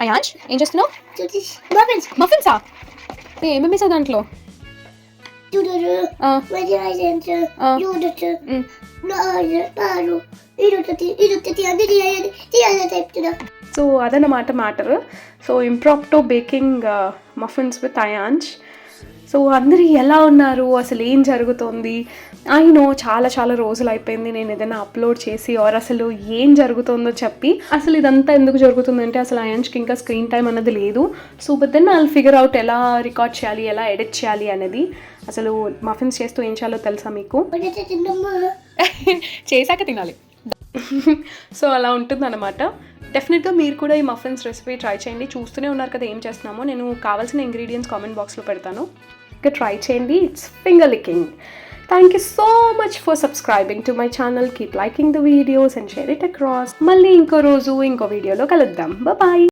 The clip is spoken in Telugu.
అయాన్ష్ ఏం చేస్తున్నావు? Muffins. మఫిన్సా? ఏమేమి వేసావు దాంట్లో? Doodle. Vegetarian. Yoghurt. Paru. So అదన్నమాట matter. So impromptu baking muffins with Ayansh. So అందరూ ఎలా ఉన్నారు, అసలు ఏం జరుగుతోంది? నో చాలా రోజులు అయిపోయింది నేను ఏదైనా అప్లోడ్ చేసి ఆర్ అసలు ఏం జరుగుతుందో చెప్పి. అసలు ఇదంతా ఎందుకు జరుగుతుందంటే అసలు అయాన్ష్కి ఇంకా స్క్రీన్ టైం అన్నది లేదు. So but then I'll figure out ఎలా రికార్డ్ చేయాలి, ఎలా ఎడిట్ చేయాలి అనేది. అసలు మఫిన్స్ చేస్తూ ఏం చేయాలో తెలుసా మీకు? చేశాక తినాలి. సో అలా ఉంటుందన్నమాట. డెఫినెట్గా మీరు కూడా ఈ మఫిన్స్ రెసిపీ ట్రై చేయండి. చూస్తూనే ఉన్నారు కదా ఏం చేస్తున్నామో. నేను కావాల్సిన ఇంగ్రీడియంట్స్ కామెంట్ బాక్స్లో పెడతాను, ఇంకా ట్రై చేయండి. It's finger లికింగ్. Thank you so much for subscribing to my channel. Keep liking the videos and share it across. మళ్ళీ ఇంకో రోజు ఇంకో వీడియోలో కలుద్దాం. Bye bye.